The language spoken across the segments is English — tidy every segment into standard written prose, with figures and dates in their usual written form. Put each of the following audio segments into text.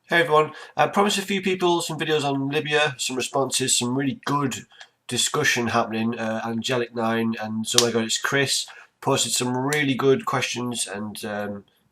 Hey everyone, I promised a few people some videos on Libya, some responses, some really good discussion happening. Angelic9 and oh my god, it's Chris posted some really good questions and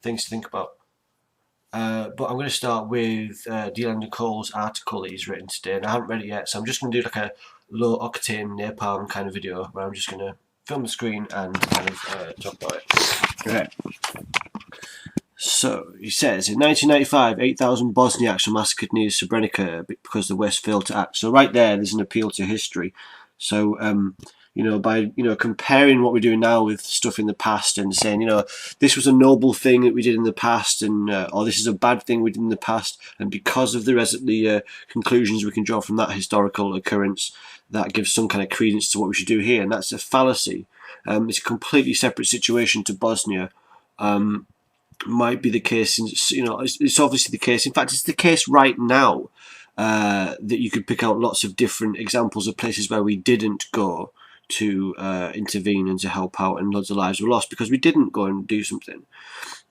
things to think about. But I'm going to start with DLandonCole's article that he's written today, and I haven't read it yet, so I'm just going to do like a low octane napalm kind of video where I'm just going to film the screen and kind of talk about it. Okay. So, he says, in 1995, 8,000 Bosniaks were massacred near Srebrenica because the West failed to act. So right there's an appeal to history. So, by, comparing what we're doing now with stuff in the past and saying, this was a noble thing that we did in the past and, or this is a bad thing we did in the past. And because of the conclusions we can draw from that historical occurrence, that gives some kind of credence to what we should do here. And that's a fallacy. It's a completely separate situation to Bosnia. Might be the case, it's obviously the case. In fact, it's the case right now that you could pick out lots of different examples of places where we didn't go to intervene and to help out, and loads of lives were lost because we didn't go and do something.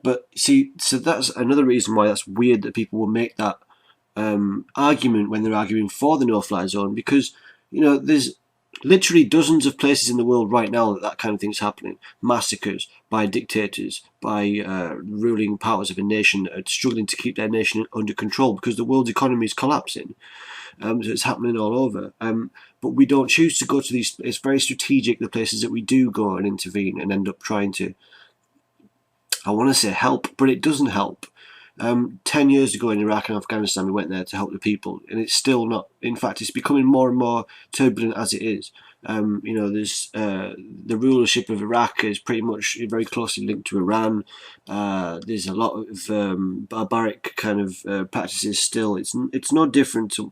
But see, so that's another reason why that's weird that people will make that argument when they're arguing for the no-fly zone, because there's literally dozens of places in the world right now that kind of thing's happening. Massacres by dictators, by ruling powers of a nation that are struggling to keep their nation under control because the world's economy is collapsing. So it's happening all over. But we don't choose to go to these. It's very strategic, the places that we do go and intervene and end up trying to, I want to say help, but it doesn't help. 10 years ago in Iraq and Afghanistan, we went there to help the people, and it's still not. In fact, it's becoming more and more turbulent as it is. There's the rulership of Iraq is pretty much very closely linked to Iran. There's a lot of barbaric kind of practices still. It's no different to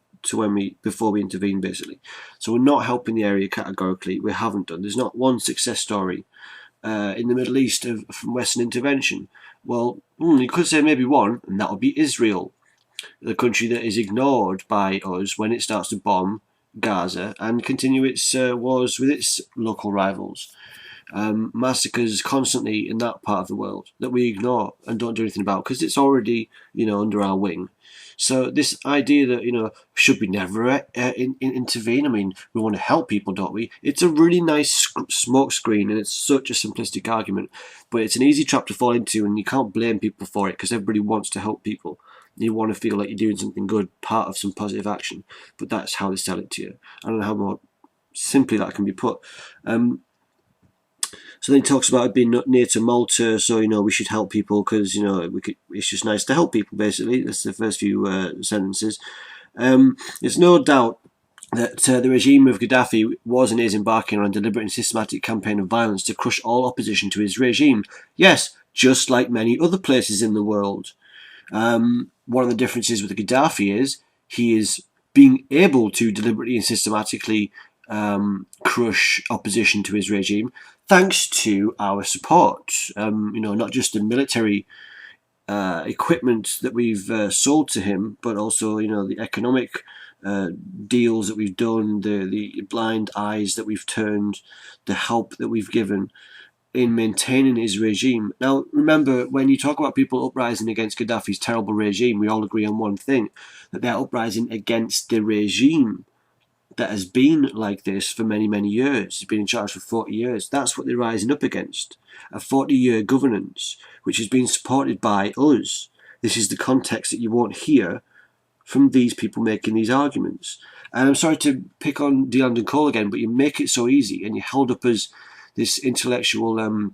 before we intervened, basically. So we're not helping the area categorically. We haven't done. There's not one success story in the Middle East from Western intervention. Well, you could say maybe one, and that would be Israel, the country that is ignored by us when it starts to bomb Gaza and continue its wars with its local rivals. Massacres constantly in that part of the world that we ignore and don't do anything about because it's already, under our wing. So this idea that, should we never intervene? I mean, we want to help people, don't we? It's a really nice smokescreen, and it's such a simplistic argument, but it's an easy trap to fall into, and you can't blame people for it because everybody wants to help people. You want to feel like you're doing something good, part of some positive action, but that's how they sell it to you. I don't know how more simply that can be put. So then he talks about it being near to Malta, so we should help people because it's just nice to help people. Basically, that's the first few sentences. There's no doubt that the regime of Gaddafi was and is embarking on a deliberate and systematic campaign of violence to crush all opposition to his regime. Yes, just like many other places in the world. One of the differences with Gaddafi is he is being able to deliberately and systematically crush opposition to his regime thanks to our support. Not just the military equipment that we've sold to him, but also the economic deals that we've done, the blind eyes that we've turned, the help that we've given in maintaining his regime. Now, remember, when you talk about people uprising against Gaddafi's terrible regime, we all agree on one thing, that they're uprising against the regime that has been like this for many, many years. He's been in charge for 40 years. That's what they're rising up against. A 40-year governance, which has been supported by us. This is the context that you won't hear from these people making these arguments. And I'm sorry to pick on DLandonCole again, but you make it so easy, and you're held up as this intellectual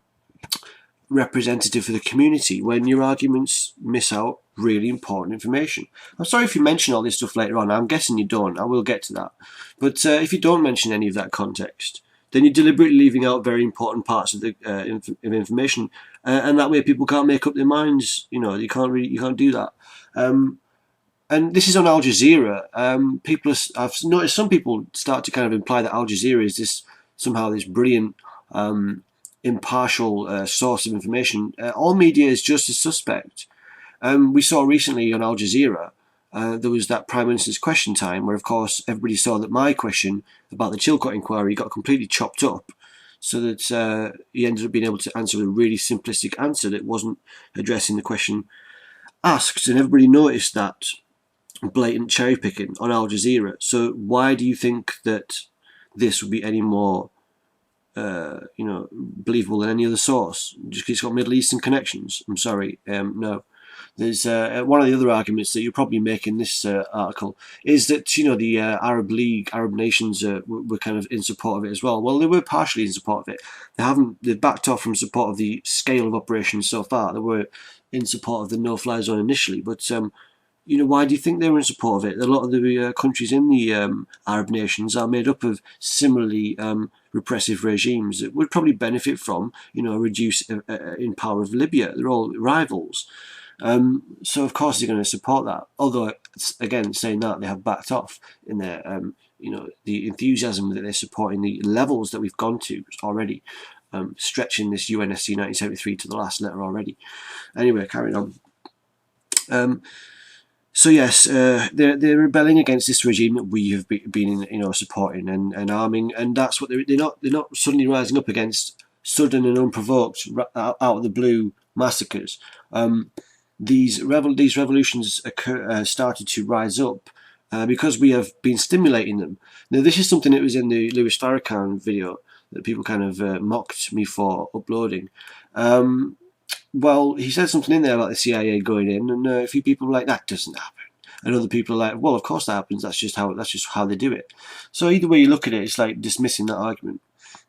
representative for the community when your arguments miss out really important information. I'm sorry if you mention all this stuff later on. I'm guessing you don't. I will get to that. But if you don't mention any of that context, then you're deliberately leaving out very important parts of the information, and that way people can't make up their minds. You can't do that. And this is on Al Jazeera. I've noticed some people start to kind of imply that Al Jazeera is this brilliant, impartial source of information. All media is just as suspect. We saw recently on Al Jazeera, there was that Prime Minister's question time where, of course, everybody saw that my question about the Chilcot inquiry got completely chopped up so that he ended up being able to answer with a really simplistic answer that wasn't addressing the question asked. And everybody noticed that blatant cherry picking on Al Jazeera. So why do you think that this would be any more, believable than any other source? Just because it's got Middle Eastern connections? I'm sorry, no. There's one of the other arguments that you're probably making this article is that the Arab League, Arab nations were kind of in support of it as well. Well, they were partially in support of it. They've backed off from support of the scale of operations so far. They were in support of the no-fly zone initially, but why do you think they were in support of it? A lot of the countries in the Arab nations are made up of similarly repressive regimes that would probably benefit from a reduce in power of Libya. They're all rivals. So of course they're going to support that. Although, again, saying that, they have backed off in their, the enthusiasm that they're supporting the levels that we've gone to already, stretching this UNSC 1973 to the last letter already. Anyway, carrying on. So yes, they're rebelling against this regime that we have been supporting and arming, and that's what they're not suddenly rising up against sudden and unprovoked out of the blue massacres. These revolutions started to rise up because we have been stimulating them. Now, this is something that was in the Louis Farrakhan video that people kind of mocked me for uploading. Well, he said something in there about the CIA going in, and a few people were like, "That doesn't happen," and other people are like, "Well, of course that happens. That's just how they do it." So either way you look at it, it's like dismissing that argument.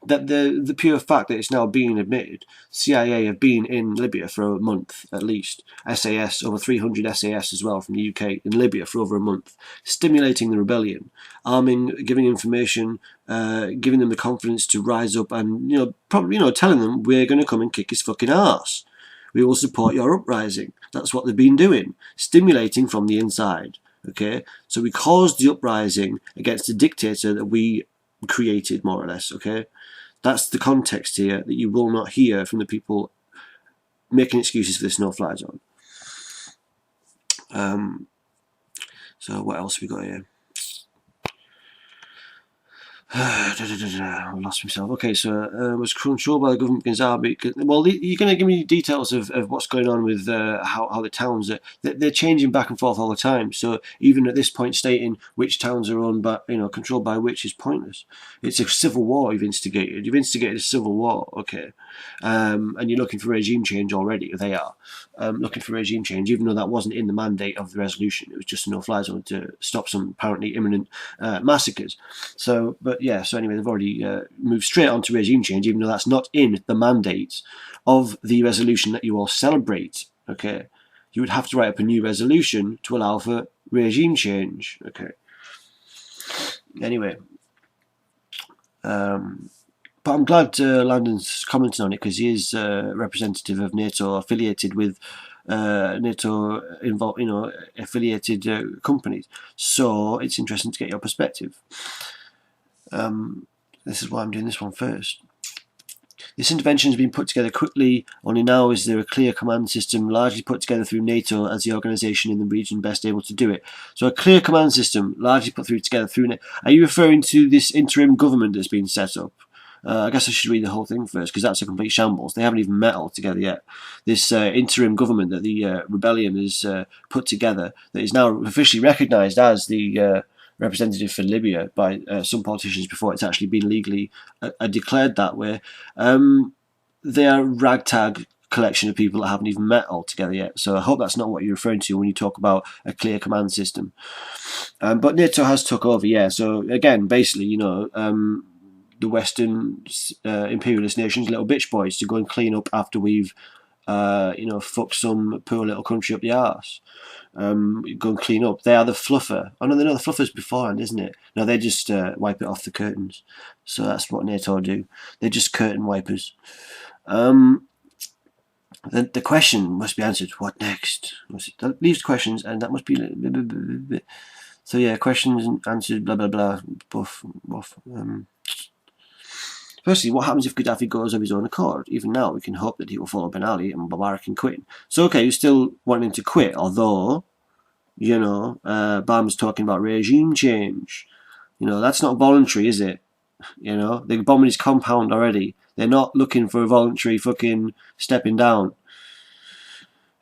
That the pure fact that it's now being admitted, CIA have been in Libya for a month at least. SAS, over 300 SAS as well from the UK in Libya for over a month, stimulating the rebellion, arming, giving information, giving them the confidence to rise up, and probably telling them we're going to come and kick his fucking arse. We will support your uprising. That's what they've been doing, stimulating from the inside. Okay, so we caused the uprising against the dictator that we created, more or less. Okay, that's the context here that you will not hear from the people making excuses for this no-fly zone. So what else have we got here? I lost myself. Okay, so was controlled by the government against Army. Well, you're going to give me details of what's going on with how the towns they're changing back and forth all the time. So even at this point, stating which towns are owned by controlled by which is pointless. It's a civil war you've instigated. You've instigated a civil war, okay, and you're looking for regime change already. They are looking for regime change, even though that wasn't in the mandate of the resolution. It was just a no-fly zone to stop some apparently imminent massacres. So, but yeah, so anyway, they've already moved straight on to regime change, even though that's not in the mandate of the resolution that you all celebrate, okay? You would have to write up a new resolution to allow for regime change, okay? Anyway, but I'm glad Landon's commenting on it, because he is representative of NATO, affiliated with NATO involved, affiliated companies. So it's interesting to get your perspective. This is why I'm doing this one first. This intervention has been put together quickly. Only now is there a clear command system, largely put together through NATO as the organisation in the region best able to do it. So a clear command system, largely put together through NATO. Are you referring to this interim government that's been set up? I guess I should read the whole thing first, because that's a complete shambles. They haven't even met all together yet. This interim government that the rebellion has put together, that is now officially recognised as the representative for Libya by some politicians before it's actually been legally declared that way. They are a ragtag collection of people that haven't even met all together yet. So I hope that's not what you're referring to when you talk about a clear command system. But NATO has took over, yeah. So again, basically, the Western imperialist nations, little bitch boys, to go and clean up after we've, fucked some poor little country up the arse. Go and clean up. They are the fluffer. Oh no, they're not the fluffers beforehand, isn't it? No, they just wipe it off the curtains. So that's what NATO do. They're just curtain wipers. The question must be answered. What next? That leaves questions, and that must be. So yeah, questions answered. Blah blah blah. Buff. Firstly, what happens if Gaddafi goes of his own accord? Even now, we can hope that he will follow Ben Ali and Mubarak in quitting. So, okay, you're still wanting him to quit, although, Bam's talking about regime change. That's not voluntary, is it? They're bombing his compound already. They're not looking for a voluntary fucking stepping down.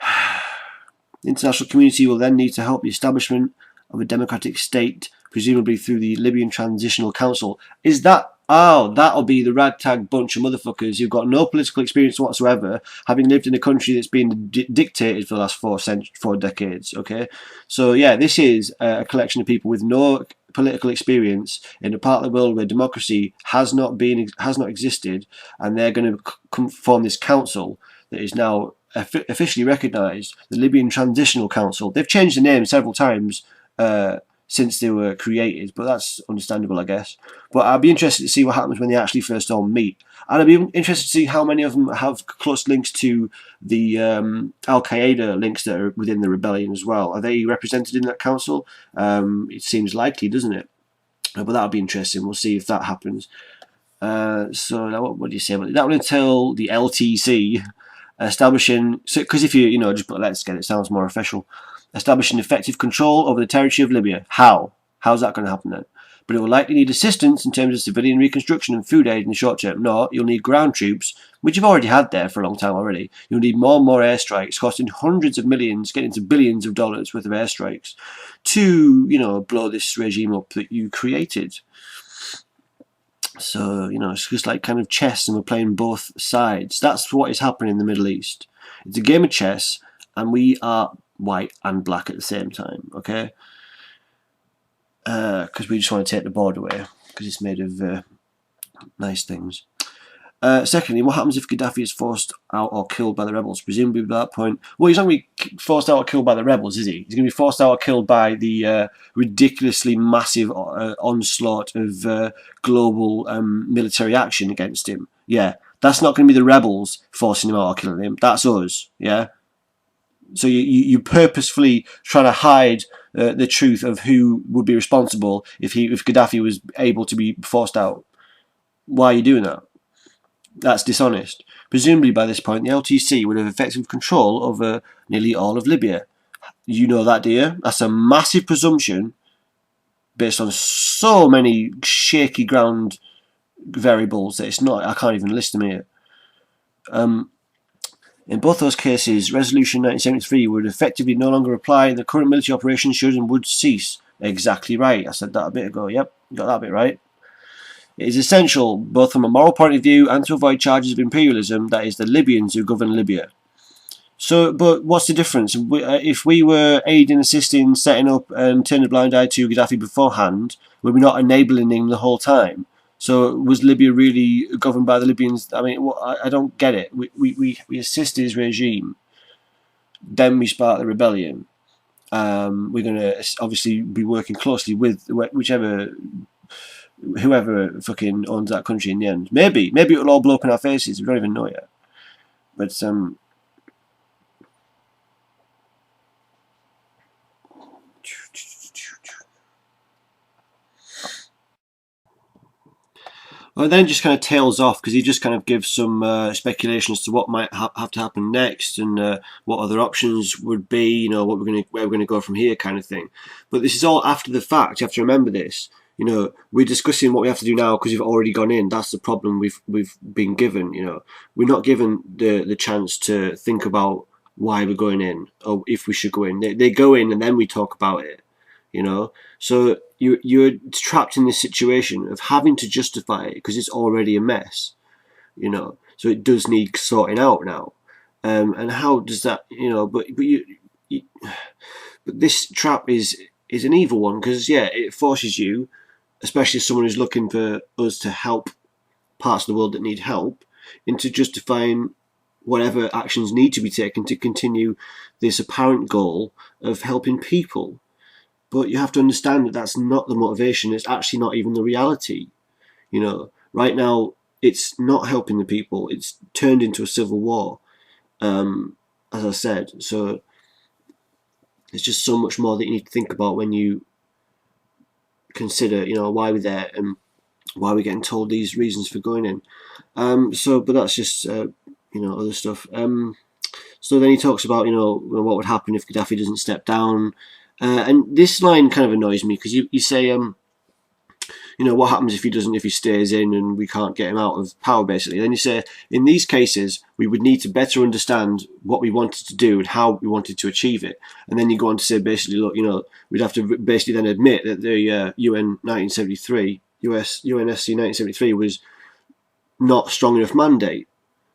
The international community will then need to help the establishment of a democratic state, presumably through the Libyan Transitional Council. Is that... Oh, that'll be the ragtag bunch of motherfuckers who've got no political experience whatsoever, having lived in a country that's been dictated for the last 4 decades, okay? So, yeah, this is a collection of people with no political experience in a part of the world where democracy has not existed, and they're going to form this council that is now officially recognised, the Libyan Transitional Council. They've changed the name several times since they were created, but that's understandable, I guess. But I'd be interested to see what happens when they actually first all meet. And I'd be interested to see how many of them have close links to the Al-Qaeda links that are within the rebellion as well. Are they represented in that council? It seems likely, doesn't it? But that would be interesting. We'll see if that happens. So now what do you say about it? That would entail the LTC establishing... Because if you just put let's get it sounds more official. Establishing effective control over the territory of Libya. How? How's that going to happen then? But it will likely need assistance in terms of civilian reconstruction and food aid in the short term. No, you'll need ground troops, which you've already had there for a long time already. You'll need more and more airstrikes, costing hundreds of millions, getting to billions of dollars worth of airstrikes, to, blow this regime up that you created. So, it's just like kind of chess, and we're playing both sides. That's what is happening in the Middle East. It's a game of chess, and we are white and black at the same time, okay? Because we just want to take the board away, because it's made of nice things. Secondly, what happens if Gaddafi is forced out or killed by the rebels? Presumably at that point... Well, he's not going to be forced out or killed by the rebels, is he? He's going to be forced out or killed by the ridiculously massive onslaught of global military action against him. Yeah, that's not going to be the rebels forcing him out or killing him. That's us, yeah? So you purposefully trying to hide the truth of who would be responsible if Gaddafi was able to be forced out. Why are you doing that? That's dishonest. Presumably by this point the LTC would have effective control over nearly all of Libya. You know that, do you? That's a massive presumption based on so many shaky ground variables that it's not. I can't even list them here. In both those cases, Resolution 1973 would effectively no longer apply, and the current military operation should and would cease. Exactly right. I said that a bit ago. Yep, got that bit right. It is essential, both from a moral point of view and to avoid charges of imperialism, that is the Libyans who govern Libya. So, but what's the difference? If we were aiding, assisting, setting up and turning a blind eye to Gaddafi beforehand, were we not enabling him the whole time? So was Libya really governed by the Libyans? I mean, I don't get it. We assist his regime, then we spark the rebellion. We're going to obviously be working closely with whoever fucking owns that country in the end. Maybe it'll all blow up in our faces. We don't even know yet. But well, then just kind of tails off, because he just kind of gives some speculation as to what might have to happen next, and what other options would be, where we're going to go from here, kind of thing. But this is all after the fact. You have to remember this. We're discussing what we have to do now because we've already gone in. That's the problem we've been given. We're not given the chance to think about why we're going in or if we should go in. They go in and then we talk about it. So you're trapped in this situation of having to justify it because it's already a mess. So it does need sorting out now. And how does that? But this trap is an evil one, because it forces you, especially as someone who's looking for us to help parts of the world that need help, into justifying whatever actions need to be taken to continue this apparent goal of helping people. But you have to understand that that's not the motivation. It's actually not even the reality. Right now it's not helping the people. It's turned into a civil war, as I said. So there's just so much more that you need to think about when you consider, why we're there and why we're getting told these reasons for going in. But that's just, other stuff. So then he talks about, what would happen if Gaddafi doesn't step down. And this line kind of annoys me, because you say, what happens if he stays in and we can't get him out of power, basically. Then you say, in these cases, we would need to better understand what we wanted to do and how we wanted to achieve it. And then you go on to say, basically, look, we'd have to basically then admit that the UNSC 1973 was not strong enough mandate.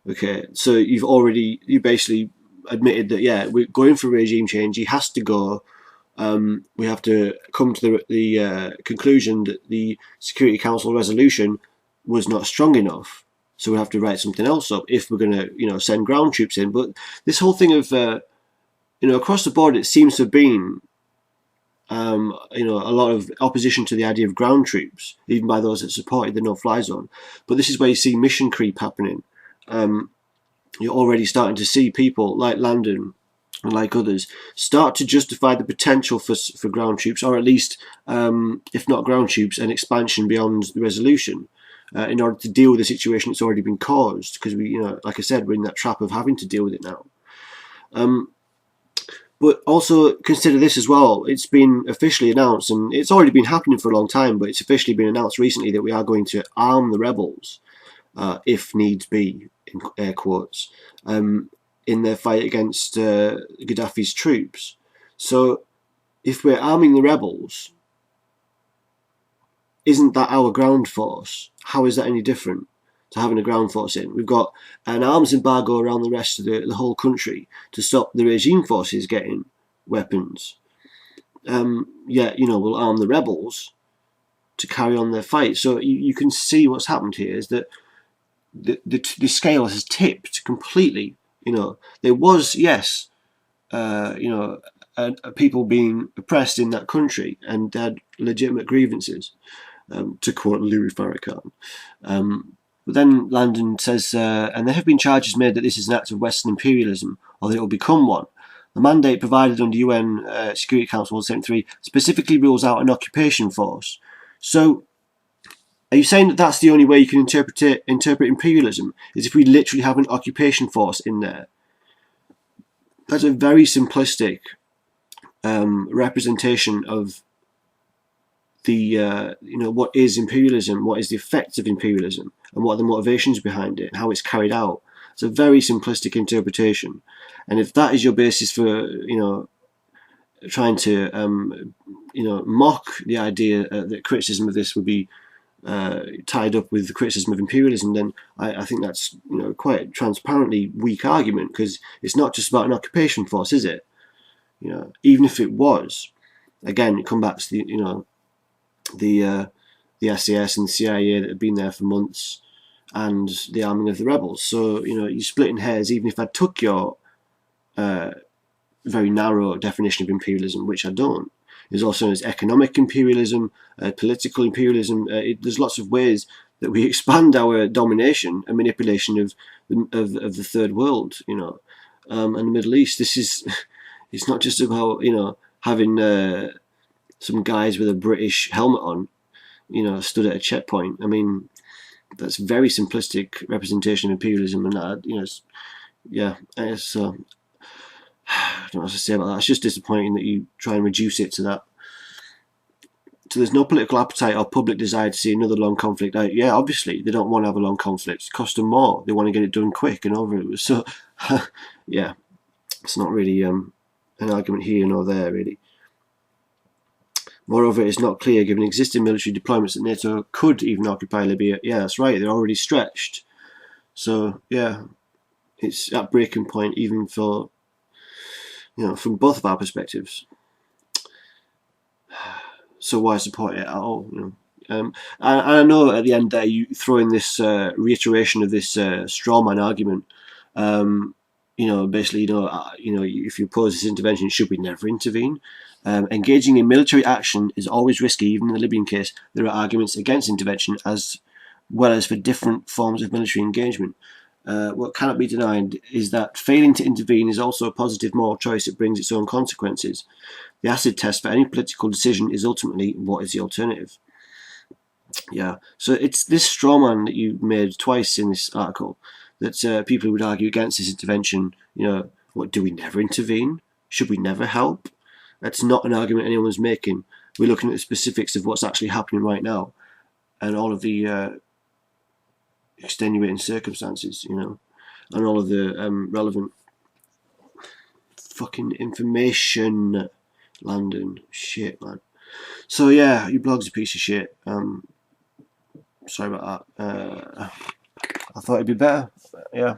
Okay, so you basically admitted that, yeah, we're going for regime change. He has to go. We have to come to the conclusion that the Security Council resolution was not strong enough. So we have to write something else up if we're going to, send ground troops in. But this whole thing of, across the board, it seems to have been, a lot of opposition to the idea of ground troops, even by those that supported the no-fly zone. But this is where you see mission creep happening. You're already starting to see people like Landon and like others start to justify the potential for ground troops, or at least, if not ground troops, an expansion beyond the resolution, in order to deal with the situation that's already been caused. Because we, like I said, we're in that trap of having to deal with it now. But also consider this as well. It's been officially announced, and it's already been happening for a long time, but it's officially been announced recently that we are going to arm the rebels, if needs be, in air quotes, in their fight against Gaddafi's troops. So if we're arming the rebels, isn't that our ground force? How is that any different to having a ground force in? We've got an arms embargo around the rest of the whole country to stop the regime forces getting weapons. We'll arm the rebels to carry on their fight. So you can see what's happened here is that the scale has tipped completely. There was, yes, people being oppressed in that country, and they had legitimate grievances, to quote Louis Farrakhan. But then Landon says, and there have been charges made that this is an act of Western imperialism, or that it will become one. The mandate provided under UN Security Council 173 specifically rules out an occupation force. So, are you saying that that's the only way you can interpret imperialism, is if we literally have an occupation force in there? That's a very simplistic representation of the what is imperialism, what is the effects of imperialism, and what are the motivations behind it, and how it's carried out. It's a very simplistic interpretation, and if that is your basis for trying to mock the idea that criticism of this would be tied up with the criticism of imperialism, then I think that's quite transparently weak argument, because it's not just about an occupation force, is it? Even if it was, again, it comes back to the SAS and the CIA that have been there for months, and the arming of the rebels. So you're splitting hairs. Even if I took your very narrow definition of imperialism, which I don't. There's also economic imperialism, political imperialism. There's lots of ways that we expand our domination and manipulation of the third world, and the Middle East. It's not just about having some guys with a British helmet on, stood at a checkpoint. I mean, that's a very simplistic representation of imperialism, and I don't know what to say about that. It's just disappointing that you try and reduce it to that. So there's no political appetite or public desire to see another long conflict. Yeah, obviously they don't want to have a long conflict. It costs them more. They want to get it done quick and over it. So, yeah, it's not really an argument here nor there, really. Moreover, it's not clear, given existing military deployments, that NATO could even occupy Libya. Yeah, that's right. They're already stretched. So, yeah, it's at breaking point, even for from both of our perspectives. So why support it at all? And I know at the end there you throw in this reiteration of this strawman argument. Basically, if you oppose this intervention, should we never intervene? Engaging in military action is always risky. Even in the Libyan case, there are arguments against intervention as well as for different forms of military engagement. What cannot be denied is that failing to intervene is also a positive moral choice that brings its own consequences. The acid test for any political decision is ultimately what is the alternative. Yeah, so it's this straw man that you made twice in this article, that people would argue against this intervention. What, do we never intervene? Should we never help? That's not an argument anyone's making. We're looking at the specifics of what's actually happening right now. and all of the extenuating circumstances, you know, and all of the relevant fucking information. Landon, shit, man. So yeah, your blog's a piece of shit. Sorry about that. I thought it'd be better. Yeah,